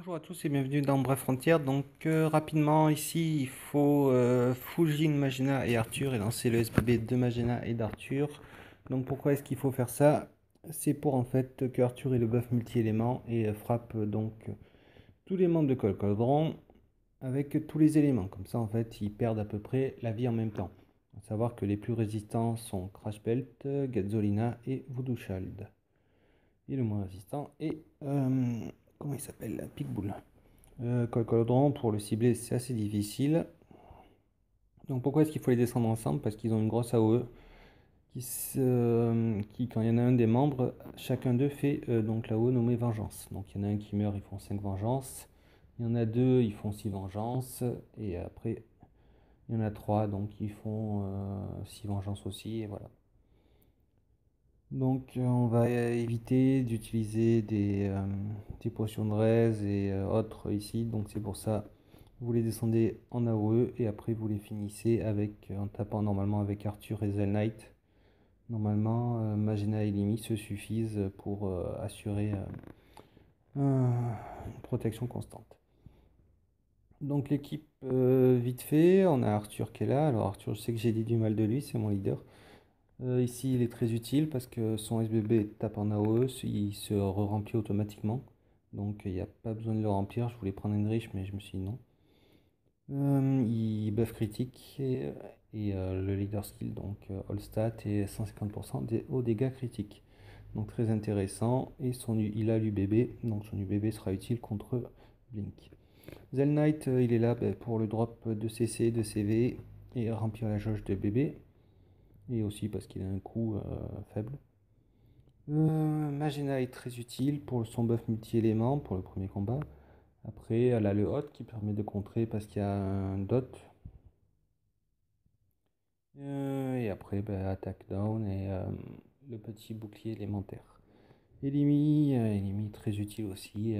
Bonjour à tous et bienvenue dans Bref Frontières. Donc rapidement ici il faut Fujin, Magena et Arthur et lancer le SBB de Magena et d'Arthur. Donc pourquoi est-ce qu'il faut faire ça? C'est pour en fait que Arthur ait le buff multi-éléments et frappe donc tous les membres de Colcodron avec tous les éléments. Comme ça en fait ils perdent à peu près la vie en même temps. À savoir que les plus résistants sont Crash Belt, Gazzolina et Voodoo Child. Et le moins résistant est comment il s'appelle? Pigbull. Colcolodron, pour le cibler, c'est assez difficile. Donc pourquoi est-ce qu'il faut les descendre ensemble? Parce qu'ils ont une grosse AOE quand il y en a un des membres, chacun d'eux fait donc l'AOE nommée Vengeance. Donc il y en a un qui meurt, ils font 5 vengeances. Il y en a deux, ils font 6 vengeances. Et après, il y en a 3, donc ils font 6 vengeances aussi. Et voilà. Donc on va éviter d'utiliser des potions de raise et autres ici. Donc c'est pour ça, vous les descendez en AOE et après vous les finissez en tapant normalement avec Arthur et Zell Knight. Normalement, Magena et Limi se suffisent pour assurer une protection constante. Donc l'équipe, vite fait, on a Arthur qui est là. Alors Arthur, je sais que j'ai dit du mal de lui, c'est mon leader. Ici, il est très utile parce que son SBB tape en AOE, il se re-remplit automatiquement. Donc, il n'y a pas besoin de le remplir. Je voulais prendre une riche, mais je me suis dit non. Il buff critique et le leader skill, donc all stat et 150% aux dégâts critiques. Donc, très intéressant. Et il a l'UBB, donc son UBB sera utile contre Blink. Zell Knight, il est là pour le drop de CC, de CV et remplir la jauge de BB. Et aussi parce qu'il a un coût faible. Magena est très utile pour son buff multi-élément pour le premier combat. Après, elle a le hot qui permet de contrer parce qu'il y a un dot. Et après, attack down et le petit bouclier élémentaire. Elimi très utile aussi.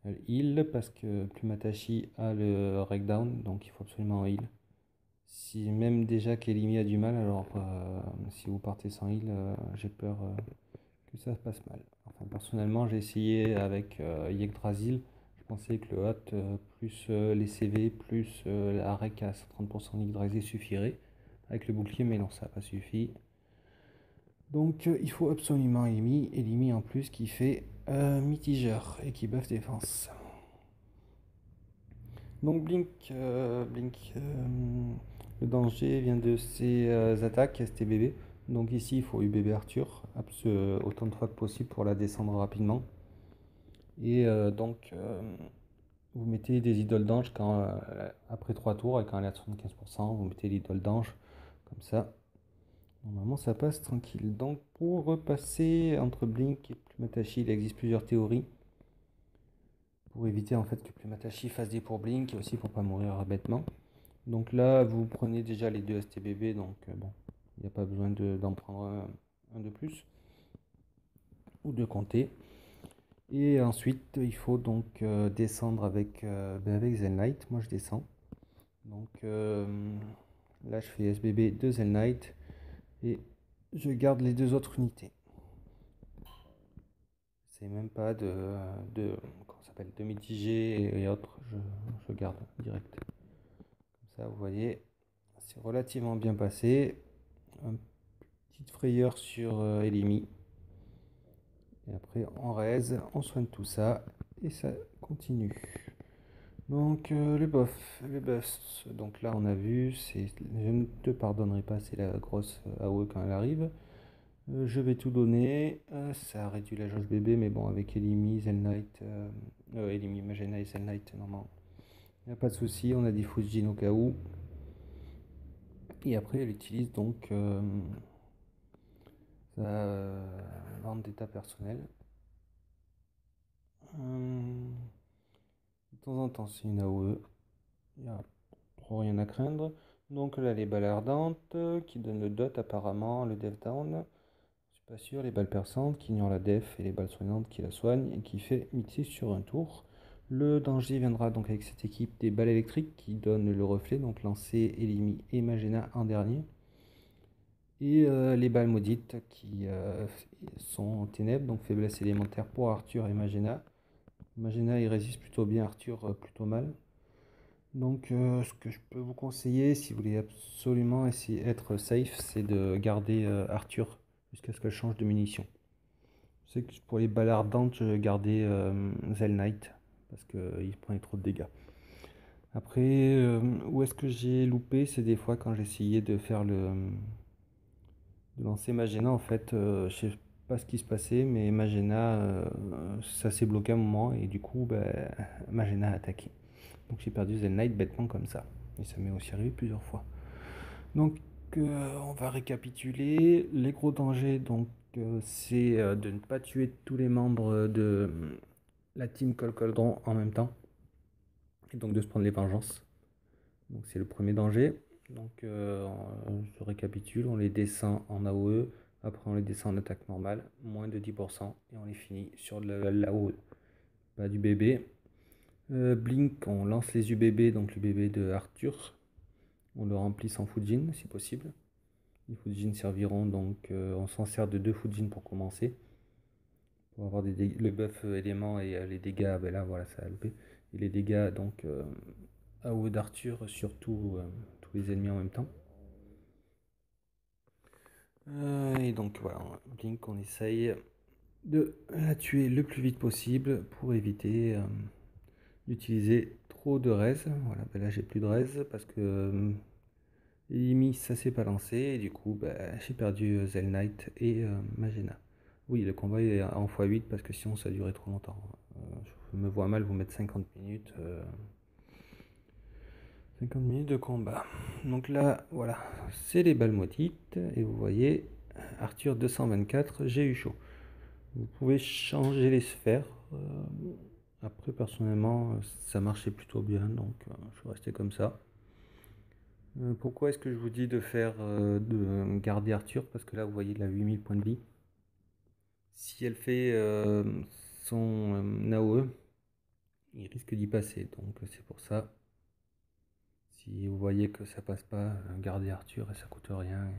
Elle heal parce que Plumatashi a le Wreckdown, donc il faut absolument heal. Si même déjà qu'Elimi a du mal, alors si vous partez sans heal, j'ai peur que ça se passe mal. Enfin, personnellement, j'ai essayé avec Yggdrasil. Je pensais que le hot plus les CV plus la rec à 130% d'Yggdrasil suffirait avec le bouclier, mais non, ça n'a pas suffi. Donc il faut absolument Elimi en plus qui fait mitigeur et qui buff défense. Donc Blink, le danger vient de ses attaques STBB. Donc ici il faut UBB Arthur autant de fois que possible pour la descendre rapidement. Et vous mettez des idoles d'ange après 3 tours et quand elle est à 75%, vous mettez l'idole d'ange comme ça. Normalement ça passe tranquille. Donc pour repasser entre Blink et Plumatashi, il existe plusieurs théories. Pour éviter en fait que Plumatashi fasse des pour Blink et aussi pour pas mourir bêtement. Donc là vous prenez déjà les deux STBB, donc bon, il n'y a pas besoin d'en prendre un de plus ou de compter. Et ensuite il faut donc descendre avec Zell Knight. Moi je descends. Donc là je fais SBB de Zell Knight et je garde les deux autres unités. C'est même pas comment ça s'appelle, de mitiger et autres, je garde direct. Comme ça vous voyez, c'est relativement bien passé. Une petite frayeur sur Elimi. Et après on raise, on soigne tout ça et ça continue. Donc le buff, donc là on a vu, je ne te pardonnerai pas, c'est la grosse AOE quand elle arrive. Je vais tout donner, ça réduit la jauge bébé, mais bon avec Elimi, Zell Knight, Elimi, Magena et Zell Knight, normalement, il n'y a pas de souci, on a des Fujin au cas où. Et après elle utilise donc sa vendetta personnelle. De temps en temps c'est une AOE, il n'y a trop rien à craindre. Donc là les balles ardentes qui donnent le dot apparemment, le death down. Je suis pas sûr, les balles perçantes qui ignorent la def et les balles soignantes qui la soignent et qui fait mixer sur un tour. Le danger viendra donc avec cette équipe des balles électriques qui donnent le reflet, donc lancer, Elimi et Magena en dernier. Et les balles maudites qui sont en ténèbres, donc faiblesse élémentaire pour Arthur et Magena. Magena il résiste plutôt bien, Arthur plutôt mal. Donc ce que je peux vous conseiller si vous voulez absolument essayer d'être safe, c'est de garder Arthur jusqu'à ce qu'elle change de munitions. Je sais que pour les balles ardentes, je gardais Zell Knight parce qu'il prenait trop de dégâts. Après, où est-ce que j'ai loupé? C'est des fois quand j'essayais de faire de lancer Magena en fait, je sais pas ce qui se passait, mais Magena ça s'est bloqué à un moment et du coup Magena a attaqué. Donc j'ai perdu Zell Knight bêtement comme ça. Et ça m'est aussi arrivé plusieurs fois. Donc on va récapituler. Les gros dangers, donc c'est de ne pas tuer tous les membres de la team Col Coldron en même temps. Et donc de se prendre les vengeances. Donc c'est le premier danger. Donc je récapitule, on les descend en AOE, après on les descend en attaque normale, moins de 10%, et on les finit sur l'AOE. Pas du bébé. Blink, on lance les UBB, donc le bébé de Arthur. On le remplit sans Fujin si possible. Les Fujin serviront, donc on s'en sert de 2 Fujin pour commencer. Pour avoir le buff élément et les dégâts, ben là voilà ça a loupé. Et les dégâts donc AOE d'Arthur sur tous les ennemis en même temps. Et donc voilà, Blink, on essaye de la tuer le plus vite possible pour éviter d'utiliser trop de res. Voilà, ben là j'ai plus de res parce que Imi ça s'est pas lancé et du coup j'ai perdu Zell Knight et Magena. Oui, le combat est en x8 parce que sinon ça durait trop longtemps. Je me vois mal vous mettre 50 minutes. 50 minutes de combat. Donc là, voilà, c'est les balles maudites. Et vous voyez, Arthur 224, j'ai eu chaud. Vous pouvez changer les sphères. Après, personnellement, ça marchait plutôt bien, donc je suis resté comme ça. Pourquoi est-ce que je vous dis de faire de garder Arthur? Parce que là, vous voyez, il a 8000 points de vie. Si elle fait son AOE, il risque d'y passer. Donc c'est pour ça. Si vous voyez que ça passe pas, gardez Arthur et ça coûte rien.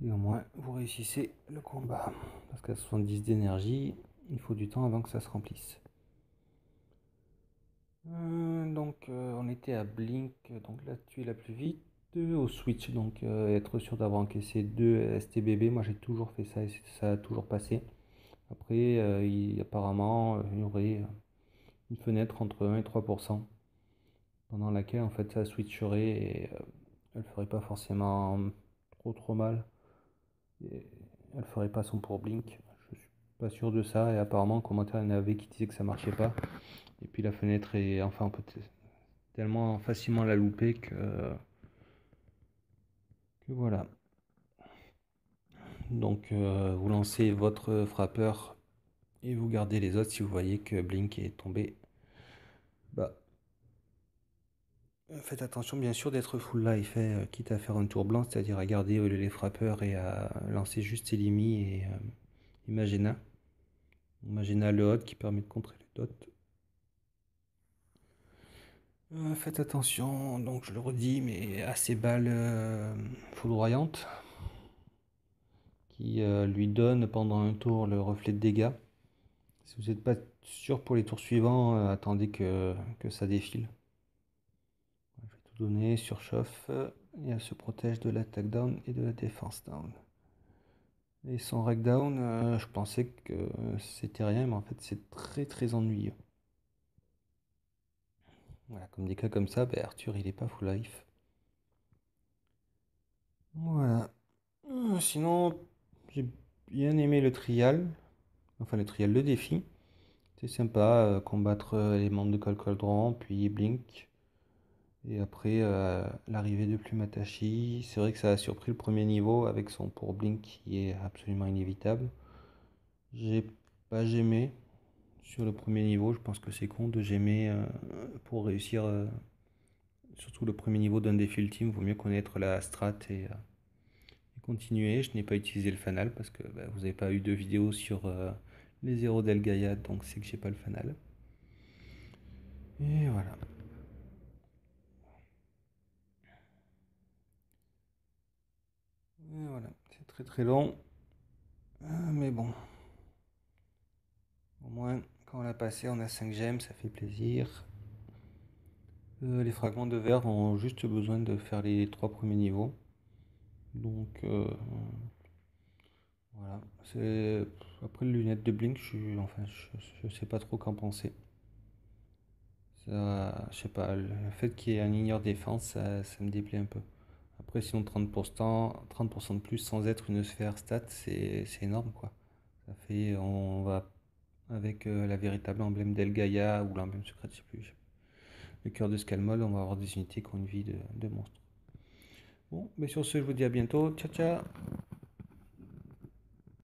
Et au moins, vous réussissez le combat. Parce qu'à 70 d'énergie, il faut du temps avant que ça se remplisse. Donc, on était à Blink, donc là, tu es la plus vite. Au Switch, donc être sûr d'avoir encaissé 2 STBB. Moi, j'ai toujours fait ça et ça a toujours passé. Après, apparemment, il y aurait une fenêtre entre 1 et 3% pendant laquelle, en fait, ça switcherait et elle ferait pas forcément trop mal. Et elle ferait pas son pour Blink. Je suis pas sûr de ça. Et apparemment, en commentaire, il y en avait qui disaient que ça marchait pas. Et puis la fenêtre est, enfin, on peut tellement facilement la louper que voilà. Donc, vous lancez votre frappeur et vous gardez les autres si vous voyez que Blink est tombé. Bah, faites attention bien sûr d'être full life, quitte à faire un tour blanc, c'est-à-dire à garder les frappeurs et à lancer juste Elimi et Imagena. Imagena le hot qui permet de contrer les dots. Faites attention, donc je le redis, mais à ces balles foudroyantes qui lui donnent pendant un tour le reflet de dégâts. Si vous n'êtes pas sûr pour les tours suivants, attendez que ça défile. Je vais tout donner, surchauffe, et elle se protège de l'attaque down et de la défense down. Et son rack down, je pensais que c'était rien, mais en fait c'est très ennuyeux. Voilà, comme des cas comme ça, Arthur il est pas full life. Voilà. Sinon, j'ai bien aimé le trial, enfin le trial, le défi. C'est sympa, combattre les membres de Col Coldron, puis Blink. Et après, l'arrivée de Plumatashi, c'est vrai que ça a surpris le premier niveau avec son pour Blink qui est absolument inévitable. J'ai pas gémé sur le premier niveau, je pense que c'est con de gémer pour réussir, surtout le premier niveau d'un défi ultime, vaut mieux connaître la strat et continuer. Je n'ai pas utilisé le fanal parce que vous n'avez pas eu de vidéo sur les héros d'El Gaïa, donc c'est que j'ai pas le fanal. Et voilà. Et voilà, c'est très long. Mais bon. Au moins, quand on l'a passé, on a 5 gemmes, ça fait plaisir. Les fragments de verre ont juste besoin de faire les 3 premiers niveaux. Donc voilà. Après les lunettes de Blink, je sais pas trop qu'en penser. Ça, je sais pas, le fait qu'il y ait un ignore défense, ça me déplaît un peu. Après, sinon 30% de plus sans être une sphère stat, c'est énorme quoi. Ça fait, on va avec la véritable emblème d'El Gaia ou l'emblème secret, je sais plus. Le cœur de Scalmol, on va avoir des unités qui ont une vie de monstre. Bon, mais sur ce, je vous dis à bientôt. Ciao, ciao!